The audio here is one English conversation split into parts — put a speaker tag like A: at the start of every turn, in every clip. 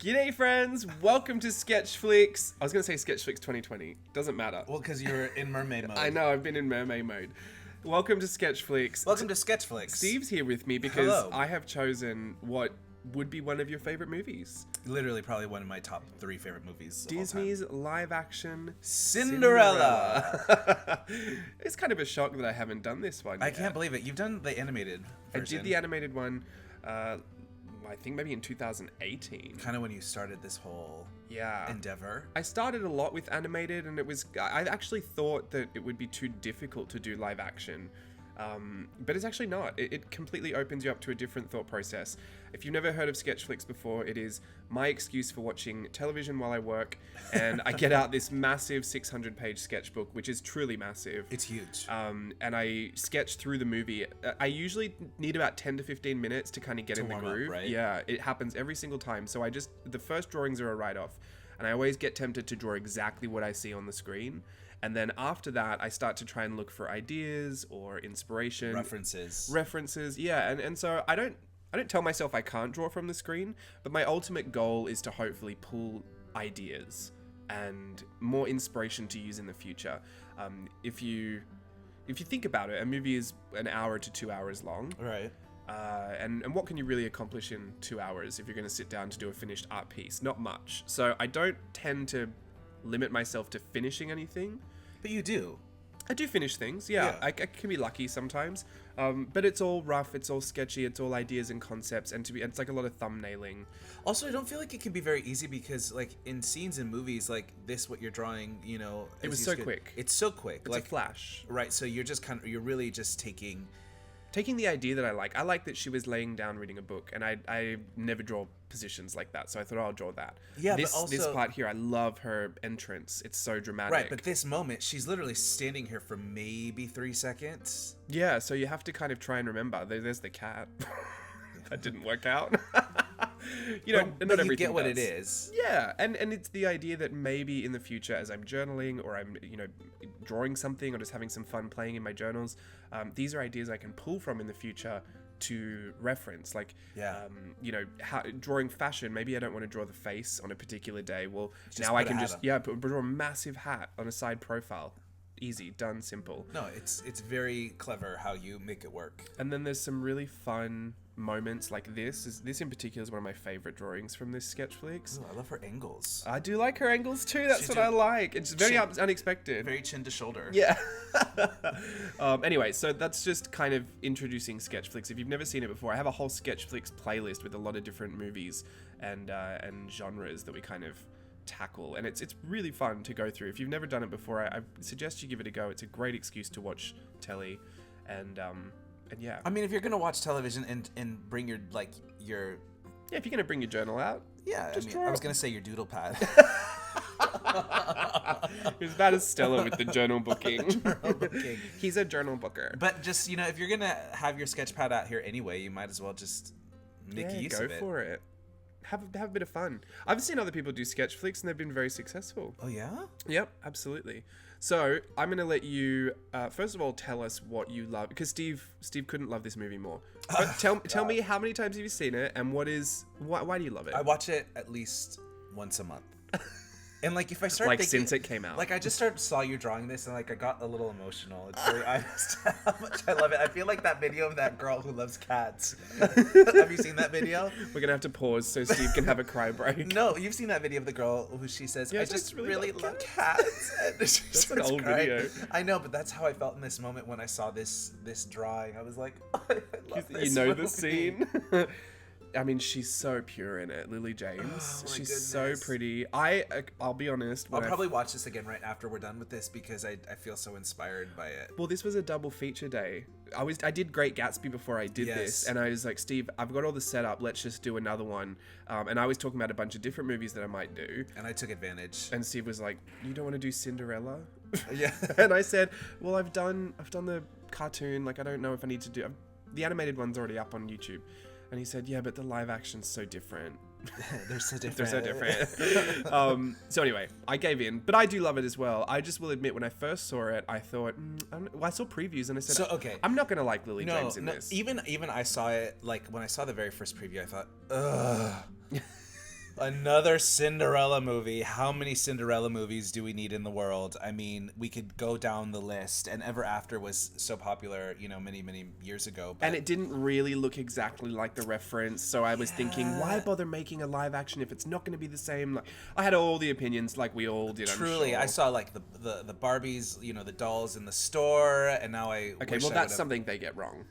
A: G'day friends, welcome to SKETCHFLIX. I was going to say SKETCHFLIX 2020. Doesn't matter.
B: Well, because you're in mermaid mode.
A: I know, I've been in mermaid mode. Welcome to SKETCHFLIX.
B: Welcome to SKETCHFLIX.
A: Steve's here with me because
B: Hello.
A: I have chosen what would be one of your favorite movies.
B: Literally probably one of my top 3 favorite movies
A: Disney's
B: of all time.
A: live action
B: Cinderella.
A: It's kind of a shock that I haven't done this one
B: I
A: yet.
B: can't believe it. You've done the animated version.
A: I did the animated one, I think maybe in 2018.
B: Kind of when you started this whole endeavor.
A: I started a lot with animated, and I actually thought that it would be too difficult to do live action. But it's actually not. It completely opens you up to a different thought process. If you've never heard of SKETCHFLIX before, it is my excuse for watching television while I work, and I get out this massive 600-page sketchbook, which is truly massive.
B: It's huge.
A: And I sketch through the movie. I usually need about 10 to 15 minutes to kind of get in the groove.
B: Up, right?
A: Yeah, it happens every single time. So the first drawings are a write-off, and I always get tempted to draw exactly what I see on the screen. And then after that, I start to try and look for ideas or inspiration. References, yeah. And so I don't tell myself I can't draw from the screen, but my ultimate goal is to hopefully pull ideas and more inspiration to use in the future. If you think about it, a movie is an hour to 2 hours long.
B: Right.
A: And what can you really accomplish in 2 hours if you're going to sit down to do a finished art piece? Not much. So I don't tend to limit myself to finishing anything.
B: But you do.
A: I do finish things, yeah. I can be lucky sometimes, but it's all rough, it's all sketchy, it's all ideas and concepts, and it's like a lot of thumbnailing.
B: Also, I don't feel like it can be very easy because, like, in scenes in movies like this, what you're drawing, you know,
A: it was so quick.
B: It's so quick.
A: It's like a flash,
B: right? So you're really just taking
A: the idea that I like. I like that she was laying down reading a book, and I never draw positions like that, so I thought I'll draw that.
B: Yeah,
A: this,
B: but also
A: this part here, I love her entrance. It's so dramatic.
B: Right, but this moment, she's literally standing here for maybe 3 seconds.
A: Yeah, so you have to kind of try and remember. There's the cat. That didn't work out.
B: Not everything get what it is.
A: Yeah, and it's the idea that maybe in the future, as I'm journaling or I'm drawing something or just having some fun playing in my journals, these are ideas I can pull from in the future to reference. Like, drawing fashion. Maybe I don't want to draw the face on a particular day. Well, now I can draw a massive hat on a side profile. Easy, done, simple.
B: No, it's very clever how you make it work.
A: And then there's some really fun moments like this. This in particular is one of my favorite drawings from this SKETCHFLIX.
B: Ooh, I love her angles.
A: I do like her angles too. That's what I like. It's very unexpected.
B: Very chin to shoulder.
A: Yeah. Anyway, so that's just kind of introducing SKETCHFLIX. If you've never seen it before, I have a whole SKETCHFLIX playlist with a lot of different movies and genres that we kind of tackle, and it's really fun to go through. If you've never done it before, I suggest you give it a go. It's a great excuse to watch telly, and yeah.
B: I mean, if you're gonna watch television and bring your
A: if you're gonna bring your journal out,
B: I was gonna say your doodle pad.
A: It was bad as Stella with the journal booking. He's a journal booker.
B: But just if you're gonna have your sketch pad out here anyway, you might as well just make use of it.
A: Go for it. Have a bit of fun. I've seen other people do SKETCHFLIX and they've been very successful.
B: Oh yeah?
A: Yep, absolutely. So I'm gonna let you first of all tell us what you love, because Steve couldn't love this movie more. But tell me, how many times have you seen it, and why do you love it?
B: I watch it at least once a month. And if I start thinking,
A: since it came out,
B: I just saw you drawing this, and I got a little emotional. It's really honest how much I love it. I feel like that video of that girl who loves cats. Have you seen that video?
A: We're gonna have to pause so Steve can have a cry break.
B: No, you've seen that video of the girl who she says, "I just really love cats." And
A: that's an old video.
B: I know, but that's how I felt in this moment when I saw this drawing. I was like, oh, I love this
A: movie. The scene. I mean, she's so pure in it, Lily James. She's so pretty. I'll be honest.
B: I'll probably watch this again right after we're done with this because I feel so inspired by it.
A: Well, this was a double feature day. I did Great Gatsby before I did this, and I was like, Steve, I've got all the setup. Let's just do another one. And I was talking about a bunch of different movies that I might do.
B: And I took advantage.
A: And Steve was like, "You don't want to do Cinderella?"
B: Yeah.
A: And I said, "Well, I've done the cartoon. I don't know if I need to do the animated one's already up on YouTube." And he said, "Yeah, but the live action's so different."
B: They're so different.
A: They're so different. So anyway, I gave in, but I do love it as well. I just will admit, when I first saw it, I thought, I saw previews and I said, I'm not gonna like Lily James in this.
B: Even I saw it, when I saw the very first preview, I thought, ugh. Another Cinderella movie. How many Cinderella movies do we need in the world? I mean, we could go down the list, and Ever After was so popular, many, many years ago. But
A: And it didn't really look exactly like the reference, so I was thinking, why bother making a live action if it's not going to be the same? Like, I had all the opinions, like we all did.
B: truly,
A: I'm sure.
B: I saw like the Barbies, the dolls in the store, and now
A: Okay, well, that's something they get wrong.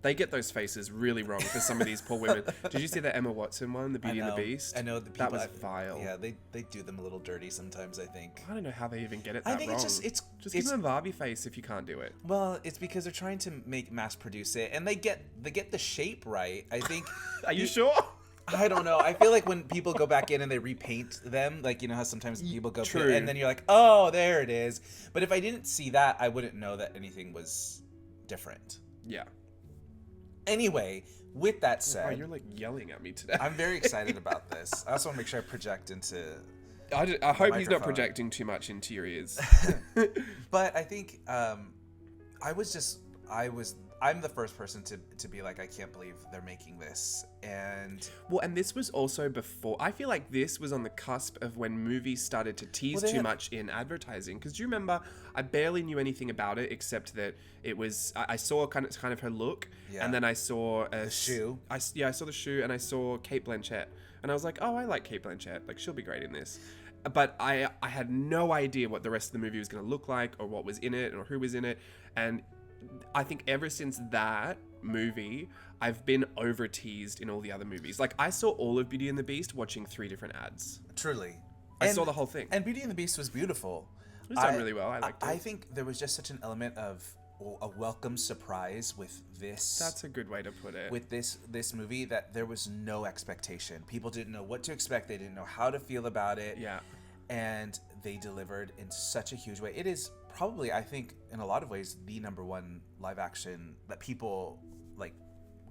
A: They get those faces really wrong for some of these poor women. Did you see the Emma Watson one, the Beauty and the Beast?
B: I know the people
A: that was vile.
B: Yeah, they do them a little dirty sometimes, I think.
A: I don't know how they even get it
B: I
A: that
B: think
A: wrong.
B: it's
A: give them a Barbie face if you can't do it.
B: well, it's because they're trying to mass produce it, and they get the shape right. I think.
A: Are you sure?
B: I don't know. I feel like when people go back in and they repaint them, like how sometimes people go
A: True.
B: and then you're like, oh, there it is. But if I didn't see that, I wouldn't know that anything was different.
A: Yeah.
B: Anyway, with that said,
A: Wow, you're like yelling at me today.
B: I'm very excited about this. I also want to make sure I project into.
A: I hope he's not
B: microphone.
A: projecting too much into your ears.
B: But I think I'm the first person to be like, I can't believe they're making this. And
A: Well, and this was also before. I feel like this was on the cusp of when movies started to tease too much in advertising. Because do you remember? I barely knew anything about it except that it was. I saw kind of her look, and then I saw a
B: shoe.
A: I saw the shoe, and I saw Kate Blanchett, and I was like, oh, I like Kate Blanchett. Like she'll be great in this. But I had no idea what the rest of the movie was going to look like, or what was in it, or who was in it, and I think ever since that movie, I've been over teased in all the other movies. Like I saw all of Beauty and the Beast watching 3 different ads.
B: Truly.
A: I saw the whole thing.
B: And Beauty and the Beast was beautiful.
A: It was done really well. I liked it.
B: I think there was just such an element of a welcome surprise with this.
A: That's a good way to put it.
B: With this movie, that there was no expectation. People didn't know what to expect. They didn't know how to feel about it.
A: Yeah.
B: And they delivered in such a huge way. It is probably, I think, in a lot of ways, the #1 live action that people like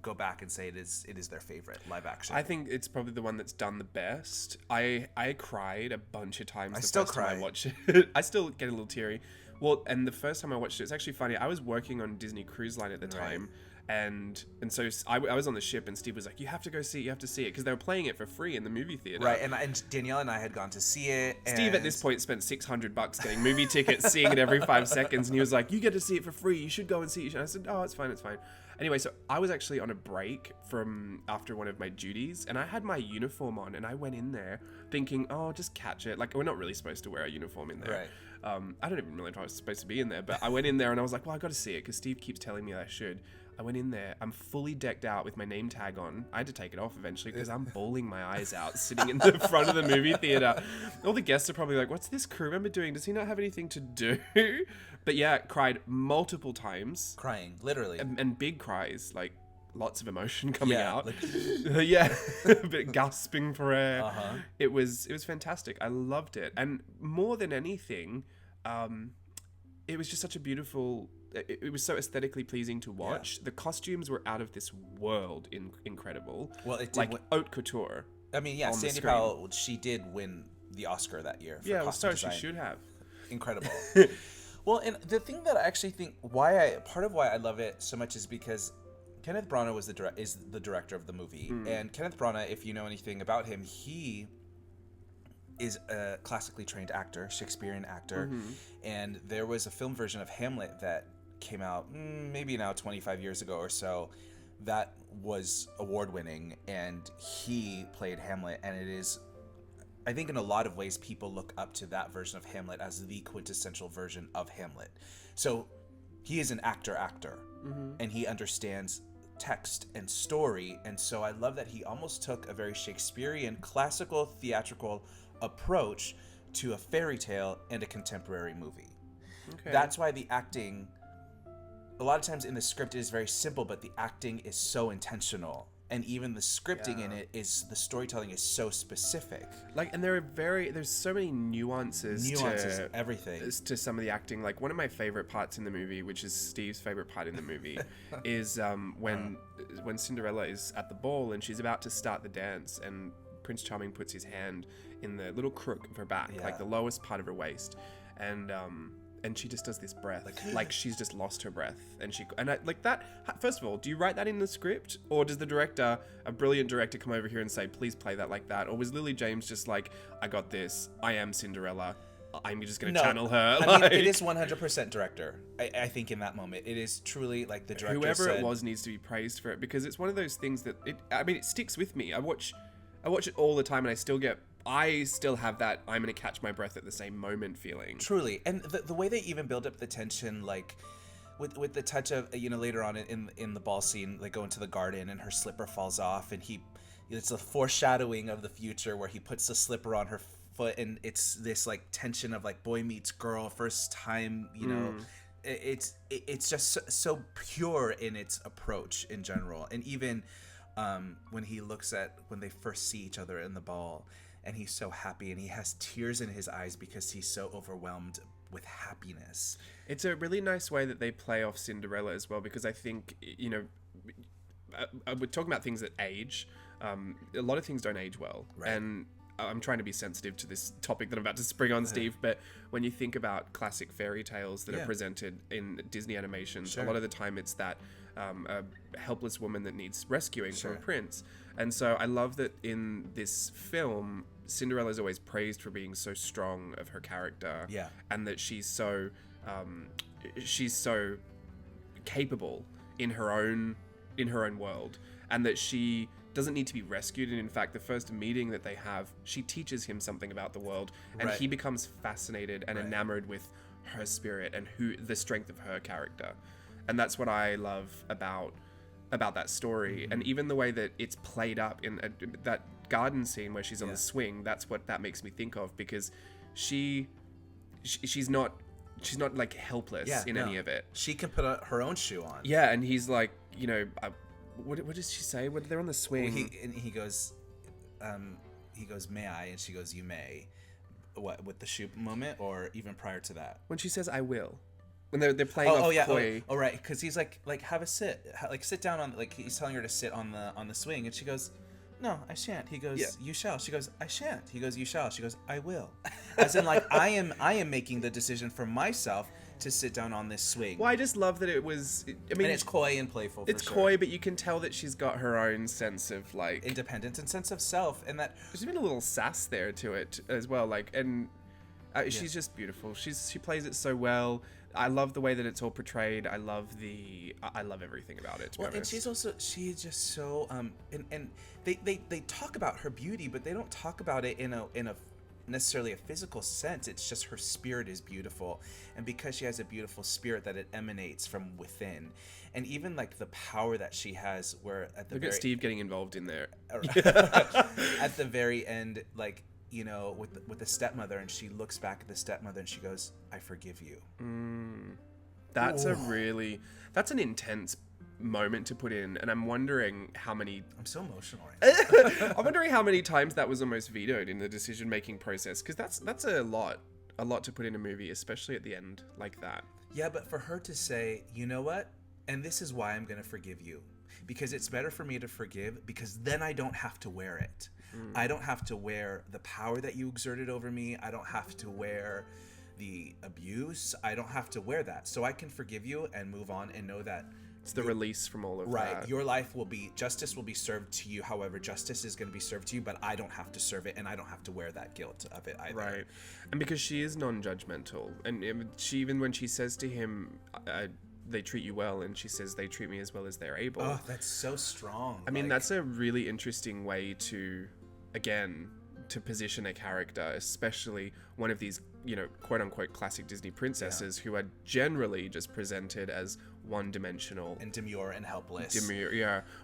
B: go back and say it is their favorite live action.
A: I think it's probably the one that's done the best. I cried a bunch of times the
B: still
A: first time
B: cry.
A: I watched it. I still get a little teary. Well, and the first time I watched it, it's actually funny. I was working on Disney Cruise Line at the time. And so I was on the ship, and Steve was like, you have to go see it, because they were playing it for free in the movie theater.
B: Right, and Danielle and I had gone to see it.
A: Steve at this point spent $600 getting movie tickets, seeing it every 5 seconds, and he was like, you get to see it for free, you should go and see it. And I said, oh, it's fine. Anyway, so I was actually on a break from after one of my duties, and I had my uniform on, and I went in there thinking, oh, just catch it. Like, we're not really supposed to wear a uniform in there.
B: Right.
A: I don't even really know if I was supposed to be in there, but I went in there and I was like, well, I got to see it because Steve keeps telling me I should. I went in there, I'm fully decked out with my name tag on. I had to take it off eventually because I'm bawling my eyes out sitting in the front of the movie theater. All the guests are probably like, what's this crew member doing? Does he not have anything to do? But yeah, cried multiple times.
B: Crying, literally.
A: And big cries, like lots of emotion coming out.
B: Like...
A: yeah, a bit gasping for air.
B: Uh-huh.
A: It was fantastic. I loved it. And more than anything, it was just such a beautiful... It was so aesthetically pleasing to watch. Yeah. The costumes were out of this world incredible.
B: Well, it did
A: like haute couture.
B: I mean, yeah, Sandy Powell, she did win the Oscar that year for costume design.
A: She should have.
B: Incredible. Well, and the thing that I actually think part of why I love it so much is because Kenneth Branagh is the director of the movie, and Kenneth Branagh, if you know anything about him, he is a classically trained actor, Shakespearean actor, and there was a film version of Hamlet that came out maybe now 25 years ago or so that was award-winning, and he played Hamlet, and it is, I think in a lot of ways people look up to that version of Hamlet as the quintessential version of Hamlet. So he is an actor, and he understands text and story, and so I love that he almost took a very Shakespearean classical theatrical approach to a fairy tale and a contemporary movie. Okay. That's why the acting, a lot of times in the script, it is very simple, but the acting is so intentional. And even the scripting in it is, the storytelling is so specific.
A: Like, and there's so many nuances to
B: everything.
A: To some of the acting. Like, one of my favorite parts in the movie, which is Steve's favorite part in the movie, is when Cinderella is at the ball and she's about to start the dance, and Prince Charming puts his hand in the little crook of her back, like the lowest part of her waist, and and she just does this breath, like she's just lost her breath, and I like that. First of all, do you write that in the script, or does the director, a brilliant director, come over here and say, please play that like that, or was Lily James just like, I got this, I am Cinderella, I'm just gonna channel her?
B: I mean, it is 100% director. I think in that moment, it is truly like the director.
A: Whoever it was needs to be praised for it, because it's one of those things that it sticks with me. I watch it all the time, and I still have that I'm gonna catch my breath at the same moment feeling.
B: Truly, and the way they even build up the tension, like with the touch of, you know, later on in the ball scene, they go into the garden and her slipper falls off, and it's a foreshadowing of the future where he puts the slipper on her foot, and it's this like tension of like boy meets girl, first time, you know. It's just so pure in its approach in general, and even when he looks at when they first see each other in the ball. And he's so happy, and he has tears in his eyes because he's so overwhelmed with happiness.
A: It's a really nice way that they play off Cinderella as well, because I think, you know, we're talking about things that age. A lot of things don't age well.
B: Right.
A: And I'm trying to be sensitive to this topic that I'm about to spring on, Steve, but when you think about classic fairy tales that are presented in Disney animations, a lot of the time it's that a helpless woman that needs rescuing from a prince. And so I love that in this film, Cinderella is always praised for being so strong of her character, and that she's so capable in her own world, and that she doesn't need to be rescued. And in fact, the first meeting that they have, she teaches him something about the world, and he becomes fascinated and enamored with her spirit and the strength of her character. And that's what I love about that story. And even the way that it's played up in that garden scene where she's on the swing, that's what that makes me think of, because she's not like helpless in any of it.
B: She can put her own shoe on.
A: Yeah, and he's like, you know, what does she say? When they're on the swing,
B: he goes, may I? And she goes, you may. What, with the shoe moment, or even prior to that?
A: When she says, I will. When they're playing off Koi.
B: Oh, right, because he's like have a sit, like sit down on, like he's telling her to sit on the swing, and she goes, no, I shan't. He goes, you shall. She goes, I shan't. He goes, you shall. She goes, I will. As in, like, I am making the decision for myself to sit down on this swing.
A: Well, I just love that it was. I mean,
B: and it's coy and playful.
A: It's coy, but you can tell that she's got her own sense of like
B: independence and sense of self, and that
A: there's even a little sass there to it as well. Like, and she's just beautiful. She plays it so well. I love the way that it's all portrayed. I love everything about it.
B: And she's just so and they talk about her beauty, but they don't talk about it in a necessarily a physical sense. It's just her spirit is beautiful, and because she has a beautiful spirit that it emanates from within, and even like the power that she has, where at the
A: look at Steve getting involved in there
B: at the very end, like, you know, with the stepmother, and she looks back at the stepmother and she goes, I forgive you.
A: That's that's an intense moment to put in, and I'm wondering how many.
B: I'm so emotional right now.
A: I'm wondering how many times that was almost vetoed in the decision-making process, because that's a lot to put in a movie, especially at the end like that.
B: Yeah, but for her to say, you know what, and this is why I'm gonna forgive you, because it's better for me to forgive, because then I don't have to wear it. I don't have to wear the power that you exerted over me. I don't have to wear the abuse. I don't have to wear that. So I can forgive you and move on and know that
A: it's the release from all of that.
B: Right. Your life justice will be served to you. However, justice is going to be served to you, but I don't have to serve it, and I don't have to wear that guilt of it either. Right.
A: And because she is non-judgmental, and she, even when she says to him, they treat you well, and she says they treat me as well as they're able.
B: Oh, that's so strong.
A: I mean, that's a really interesting way to position a character, especially one of these, you know, quote unquote classic Disney princesses who are generally just presented as one-dimensional
B: and demure and helpless.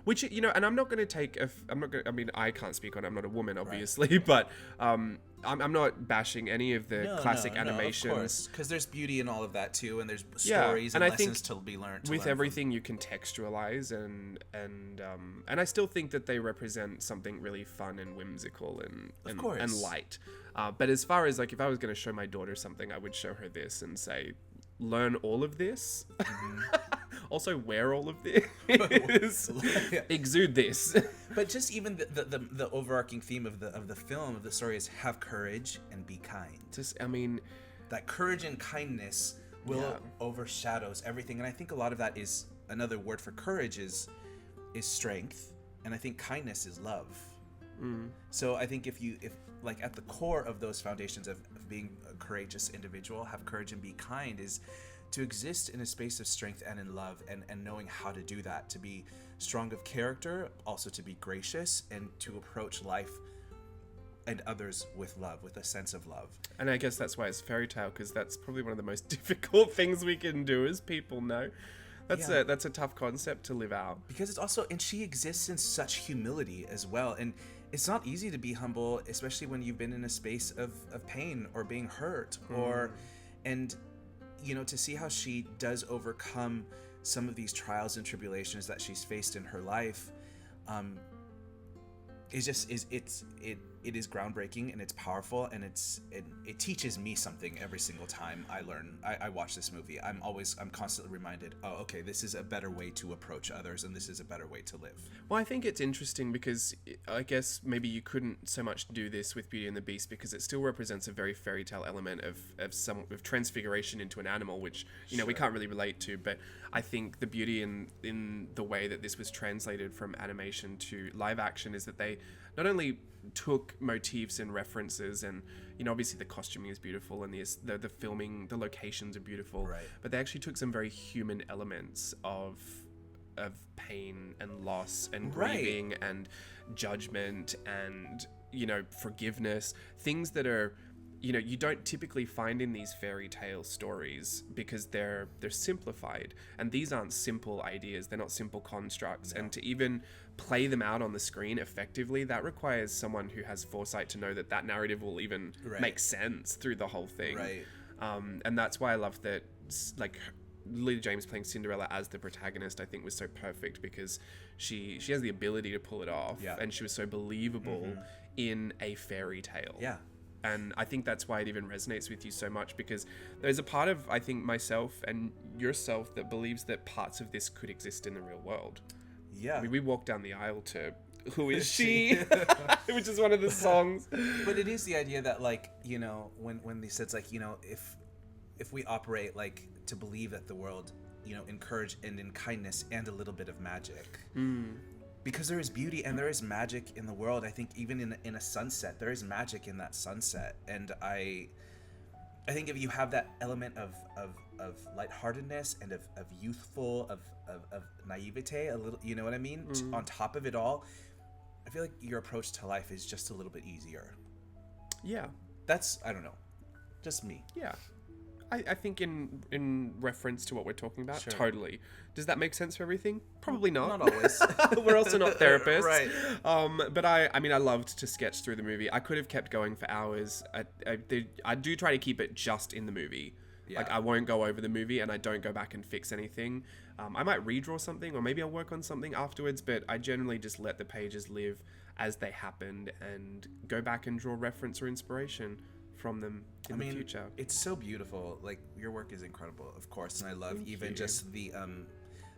A: Which, you know, and I'm not going to take I mean, I can't speak on it. I'm not a woman, obviously, but I'm not bashing any of the classic animations.
B: Of course, because there's beauty in all of that too, and there's stories and lessons to be learned.
A: With everything, you can textualize, and I still think that they represent something really fun and whimsical and light. But as far as, like, if I was going to show my daughter something, I would show her this and say, learn all of this. Also wear all of this. Exude this.
B: But just even the overarching theme of the film, of the story, is have courage and be kind.
A: Just, I mean,
B: that courage and kindness Willow overshadows everything, and I think a lot of that is another word for courage is strength, and I think kindness is love. So I think if like at the core of those foundations of being a courageous individual, have courage and be kind, is to exist in a space of strength and in love, and knowing how to do that, to be strong of character, also to be gracious, and to approach life and others with love, with a sense of love.
A: And I guess that's why it's fairy tale, because that's probably one of the most difficult things we can do as people. No, that's a tough concept to live out.
B: Because it's also, and she exists in such humility as well, and it's not easy to be humble, especially when you've been in a space of pain or being hurt, and you know, to see how she does overcome some of these trials and tribulations that she's faced in her life, it is groundbreaking, and it's powerful, and it teaches me something every single time I watch this movie. I'm constantly reminded, oh, okay, this is a better way to approach others, and this is a better way to live.
A: Well, I think it's interesting because I guess maybe you couldn't so much do this with Beauty and the Beast, because it still represents a very fairy tale element of transfiguration into an animal, which we can't really relate to. But I think the beauty in the way that this was translated from animation to live action is that they not only took motifs and references, and obviously the costuming is beautiful, and the filming, the locations are beautiful,
B: right,
A: but they actually took some very human elements of pain and loss and grieving, right, and judgment and forgiveness, things that are you don't typically find in these fairy tale stories, because they're simplified, and these aren't simple ideas, they're not simple constructs. No. And to even play them out on the screen effectively, that requires someone who has foresight to know that narrative will even make sense through the whole thing.
B: Right.
A: And that's why I love that, like, Lily James playing Cinderella as the protagonist, I think was so perfect, because she has the ability to pull it off, and she was so believable in a fairy tale.
B: Yeah.
A: And I think that's why it even resonates with you so much, because there's a part of, I think, myself and yourself that believes that parts of this could exist in the real world.
B: Yeah.
A: I mean, we walked down the aisle to Who Is She? Which is one of the songs.
B: But it is the idea that, like, when they said, it's like, if we operate, like, to believe that the world, in courage and in kindness and a little bit of magic. Because there is beauty and there is magic in the world. I think even in a sunset, there is magic in that sunset. And I think if you have that element of lightheartedness and of youthful, of naivete, a little, you know what I mean? On top of it all, I feel like your approach to life is just a little bit easier.
A: Yeah.
B: That's, I don't know, just me.
A: Yeah. I think in reference to what we're talking about,
B: sure,
A: totally. Does that make sense for everything? Probably not.
B: Not always.
A: We're also not therapists.
B: Right.
A: But I mean, I loved to sketch through the movie. I could have kept going for hours. I do try to keep it just in the movie. Yeah. Like, I won't go over the movie, and I don't go back and fix anything. I might redraw something, or maybe I'll work on something afterwards, but I generally just let the pages live as they happened and go back and draw reference or inspiration from them in the future.
B: It's so beautiful. Like, your work is incredible, of course, and I love just the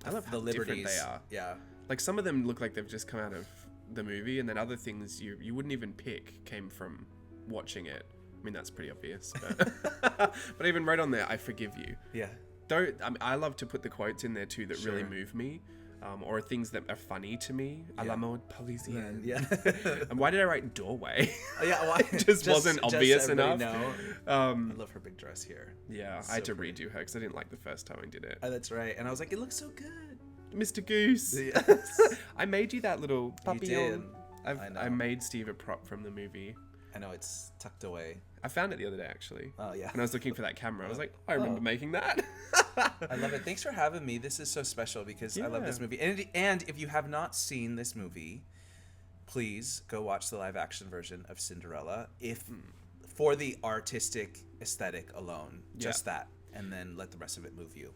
A: I love
B: the
A: how
B: liberties
A: different they are.
B: Yeah.
A: Like, some of them look like they've just come out of the movie, and then other things you wouldn't even pick came from watching it. I mean, that's pretty obvious, but but even right on there, I forgive you.
B: Yeah.
A: I love to put the quotes in there too that really move me. Or things that are funny to me. A la mode Parisienne.
B: Yeah.
A: And why did I write doorway?
B: Yeah, why?
A: It just wasn't obvious enough.
B: I love her big dress here.
A: Yeah, I had to redo her because I didn't like the first time I did it.
B: Oh, that's right. And I was like, it looks so good.
A: Mr. Goose.
B: Yes.
A: I made you that little puppy.
B: You did.
A: I made Steve a prop from the movie.
B: I know, it's tucked away.
A: I found it the other day, actually.
B: Oh, yeah.
A: And I was looking for that camera. I was like, I remember making that.
B: I love it. Thanks for having me. This is so special because I love this movie. And if you have not seen this movie, please go watch the live action version of Cinderella. For the artistic aesthetic alone, just that, and then let the rest of it move you.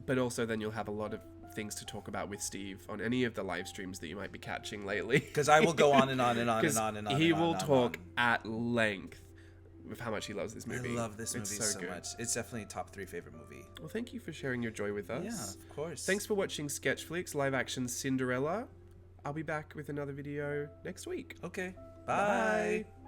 A: But also then you'll have a lot of things to talk about with Steve on any of the live streams that you might be catching lately.
B: Because I will go on and on and on and on and on.
A: He will talk at length with how much he loves this movie.
B: I love this movie so much. It's definitely a top 3 favorite movie.
A: Well, thank you for sharing your joy with us.
B: Yeah, of course.
A: Thanks for watching SKETCHFLIX live action Cinderella. I'll be back with another video next week.
B: Okay. Bye.
A: Bye.